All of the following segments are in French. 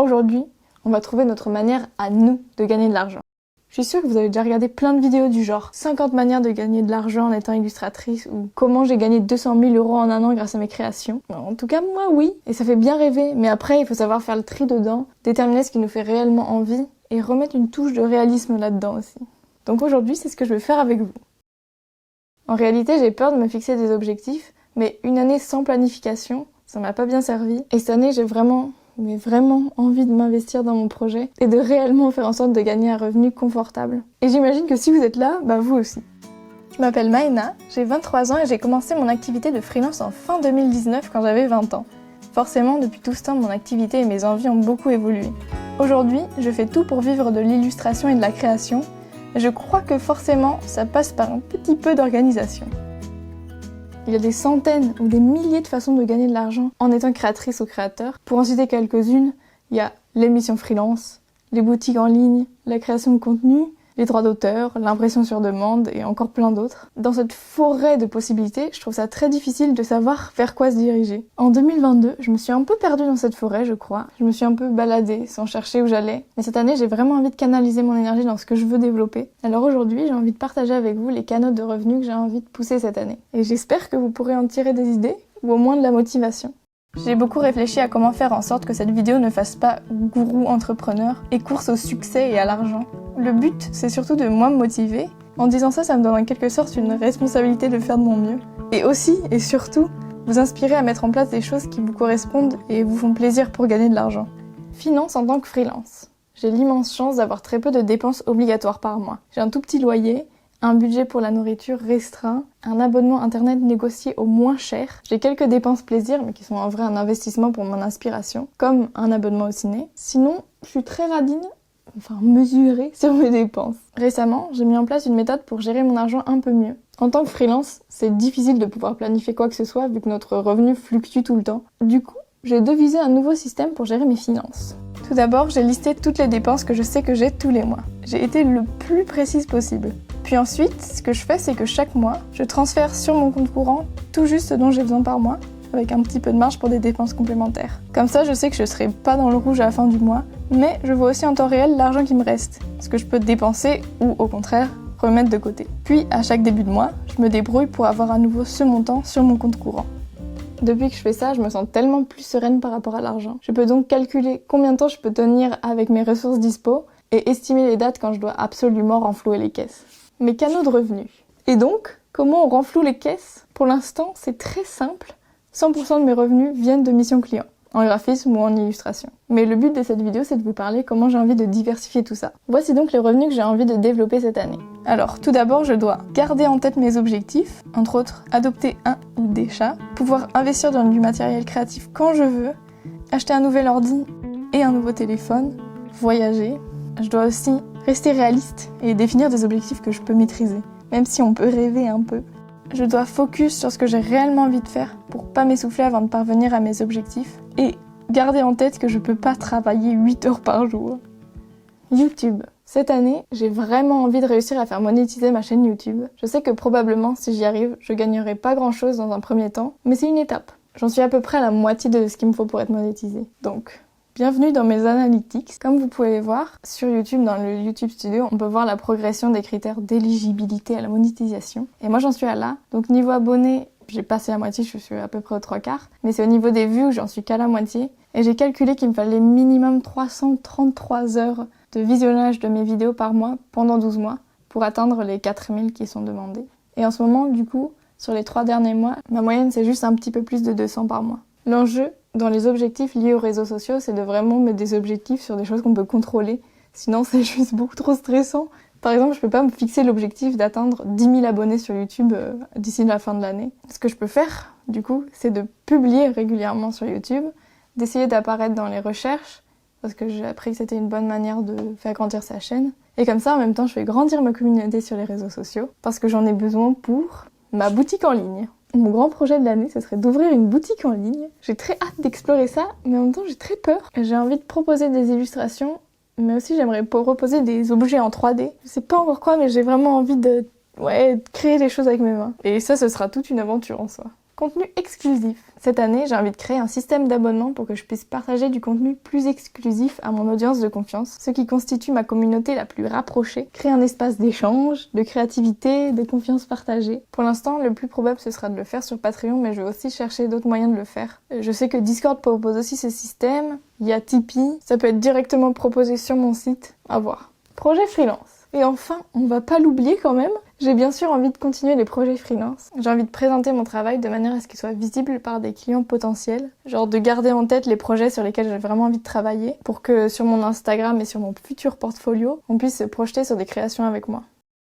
Aujourd'hui, on va trouver notre manière à nous de gagner de l'argent. Je suis sûre que vous avez déjà regardé plein de vidéos du genre 50 manières de gagner de l'argent en étant illustratrice ou comment j'ai gagné 200 000 € en un an grâce à mes créations. En tout cas, moi oui, et ça fait bien rêver, mais après il faut savoir faire le tri dedans, déterminer ce qui nous fait réellement envie et remettre une touche de réalisme là-dedans aussi. Donc aujourd'hui, c'est ce que je vais faire avec vous. En réalité, j'ai peur de me fixer des objectifs, mais une année sans planification, ça m'a pas bien servi. Et cette année, j'ai vraiment envie de m'investir dans mon projet et de réellement faire en sorte de gagner un revenu confortable. Et j'imagine que si vous êtes là, vous aussi. Je m'appelle Maëna, j'ai 23 ans et j'ai commencé mon activité de freelance en fin 2019 quand j'avais 20 ans. Forcément, depuis tout ce temps, mon activité et mes envies ont beaucoup évolué. Aujourd'hui, je fais tout pour vivre de l'illustration et de la création, et je crois que forcément, ça passe par un petit peu d'organisation. Il y a des centaines ou des milliers de façons de gagner de l'argent en étant créatrice ou créateur. Pour en citer quelques-unes, il y a l'émission freelance, les boutiques en ligne, la création de contenu, les droits d'auteur, l'impression sur demande et encore plein d'autres. Dans cette forêt de possibilités, je trouve ça très difficile de savoir vers quoi se diriger. En 2022, je me suis un peu perdue dans cette forêt, je crois. Je me suis un peu baladée sans chercher où j'allais. Mais cette année, j'ai vraiment envie de canaliser mon énergie dans ce que je veux développer. Alors aujourd'hui, j'ai envie de partager avec vous les canaux de revenus que j'ai envie de pousser cette année. Et j'espère que vous pourrez en tirer des idées, ou au moins de la motivation. J'ai beaucoup réfléchi à comment faire en sorte que cette vidéo ne fasse pas gourou entrepreneur et course au succès et à l'argent. Le but, c'est surtout de moi me motiver. En disant ça, ça me donne en quelque sorte une responsabilité de faire de mon mieux. Et aussi, et surtout, vous inspirer à mettre en place des choses qui vous correspondent et vous font plaisir pour gagner de l'argent. Finance en tant que freelance. J'ai l'immense chance d'avoir très peu de dépenses obligatoires par mois. J'ai un tout petit loyer, un budget pour la nourriture restreint, un abonnement internet négocié au moins cher. J'ai quelques dépenses plaisir, mais qui sont en vrai un investissement pour mon inspiration, comme un abonnement au ciné. Sinon, je suis très radine, mesurée sur mes dépenses. Récemment, j'ai mis en place une méthode pour gérer mon argent un peu mieux. En tant que freelance, c'est difficile de pouvoir planifier quoi que ce soit vu que notre revenu fluctue tout le temps. Du coup, j'ai devisé un nouveau système pour gérer mes finances. Tout d'abord, j'ai listé toutes les dépenses que je sais que j'ai tous les mois. J'ai été le plus précise possible. Puis ensuite, ce que je fais, c'est que chaque mois, je transfère sur mon compte courant tout juste ce dont j'ai besoin par mois, avec un petit peu de marge pour des dépenses complémentaires. Comme ça, je sais que je serai pas dans le rouge à la fin du mois, mais je vois aussi en temps réel l'argent qui me reste, ce que je peux dépenser ou, au contraire, remettre de côté. Puis, à chaque début de mois, je me débrouille pour avoir à nouveau ce montant sur mon compte courant. Depuis que je fais ça, je me sens tellement plus sereine par rapport à l'argent. Je peux donc calculer combien de temps je peux tenir avec mes ressources dispo et estimer les dates quand je dois absolument renflouer les caisses. Mes canaux de revenus. Et donc, comment on renfloue les caisses? Pour l'instant, c'est très simple. 100% de mes revenus viennent de missions clients, en graphisme ou en illustration. Mais le but de cette vidéo, c'est de vous parler comment j'ai envie de diversifier tout ça. Voici donc les revenus que j'ai envie de développer cette année. Alors, tout d'abord, je dois garder en tête mes objectifs, entre autres, adopter un ou des chats, pouvoir investir dans du matériel créatif quand je veux, acheter un nouvel ordi et un nouveau téléphone, voyager. Je dois aussi rester réaliste et définir des objectifs que je peux maîtriser, même si on peut rêver un peu. Je dois focus sur ce que j'ai réellement envie de faire pour pas m'essouffler avant de parvenir à mes objectifs et garder en tête que je peux pas travailler 8 heures par jour. YouTube. Cette année, j'ai vraiment envie de réussir à faire monétiser ma chaîne YouTube. Je sais que probablement, si j'y arrive, je gagnerai pas grand chose dans un premier temps, mais c'est une étape. J'en suis à peu près à la moitié de ce qu'il me faut pour être monétisée. Donc, bienvenue dans mes analytics. Comme vous pouvez voir, sur YouTube, dans le YouTube Studio, on peut voir la progression des critères d'éligibilité à la monétisation. Et moi, j'en suis à là. Donc, niveau abonnés, j'ai passé la moitié, je suis à peu près aux 3/4. Mais c'est au niveau des vues où j'en suis qu'à la moitié. Et j'ai calculé qu'il me fallait minimum 333 heures de visionnage de mes vidéos par mois pendant 12 mois pour atteindre les 4000 qui sont demandés. Et en ce moment, du coup, sur les 3 derniers mois, ma moyenne, c'est juste un petit peu plus de 200 par mois. L'enjeu dans les objectifs liés aux réseaux sociaux, c'est de vraiment mettre des objectifs sur des choses qu'on peut contrôler. Sinon, c'est juste beaucoup trop stressant. Par exemple, je peux pas me fixer l'objectif d'atteindre 10 000 abonnés sur YouTube d'ici la fin de l'année. Ce que je peux faire, du coup, c'est de publier régulièrement sur YouTube, d'essayer d'apparaître dans les recherches, parce que j'ai appris que c'était une bonne manière de faire grandir sa chaîne. Et comme ça, en même temps, je fais grandir ma communauté sur les réseaux sociaux, parce que j'en ai besoin pour ma boutique en ligne. Mon grand projet de l'année, ce serait d'ouvrir une boutique en ligne. J'ai très hâte d'explorer ça, mais en même temps, j'ai très peur. J'ai envie de proposer des illustrations, mais aussi j'aimerais proposer des objets en 3D. Je sais pas encore quoi, mais j'ai vraiment envie de créer des choses avec mes mains. Et ça, ce sera toute une aventure en soi. Contenu exclusif. Cette année, j'ai envie de créer un système d'abonnement pour que je puisse partager du contenu plus exclusif à mon audience de confiance, ce qui constitue ma communauté la plus rapprochée, créer un espace d'échange, de créativité, de confiance partagée. Pour l'instant, le plus probable ce sera de le faire sur Patreon, mais je vais aussi chercher d'autres moyens de le faire. Je sais que Discord propose aussi ce système, il y a Tipeee, ça peut être directement proposé sur mon site, à voir. Projet freelance. Et enfin, on va pas l'oublier quand même, j'ai bien sûr envie de continuer les projets freelance. J'ai envie de présenter mon travail de manière à ce qu'il soit visible par des clients potentiels. Genre de garder en tête les projets sur lesquels j'ai vraiment envie de travailler pour que sur mon Instagram et sur mon futur portfolio, on puisse se projeter sur des créations avec moi.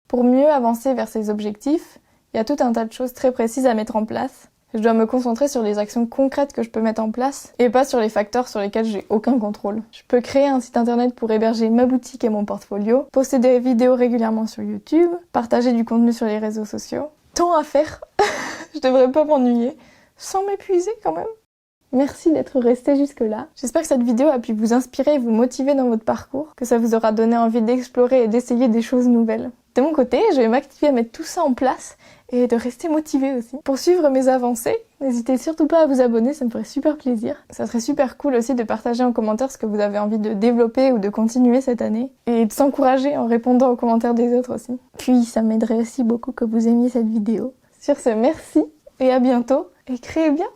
Pour mieux avancer vers ces objectifs, il y a tout un tas de choses très précises à mettre en place. Je dois me concentrer sur les actions concrètes que je peux mettre en place et pas sur les facteurs sur lesquels j'ai aucun contrôle. Je peux créer un site internet pour héberger ma boutique et mon portfolio, poster des vidéos régulièrement sur YouTube, partager du contenu sur les réseaux sociaux. Tant à faire. Je devrais pas m'ennuyer, sans m'épuiser quand même. Merci d'être resté jusque-là. J'espère que cette vidéo a pu vous inspirer et vous motiver dans votre parcours, que ça vous aura donné envie d'explorer et d'essayer des choses nouvelles. De mon côté, je vais m'activer à mettre tout ça en place et de rester motivée aussi. Pour suivre mes avancées, n'hésitez surtout pas à vous abonner, ça me ferait super plaisir. Ça serait super cool aussi de partager en commentaire ce que vous avez envie de développer ou de continuer cette année et de s'encourager en répondant aux commentaires des autres aussi. Puis ça m'aiderait aussi beaucoup que vous aimiez cette vidéo. Sur ce, merci et à bientôt et créez bien!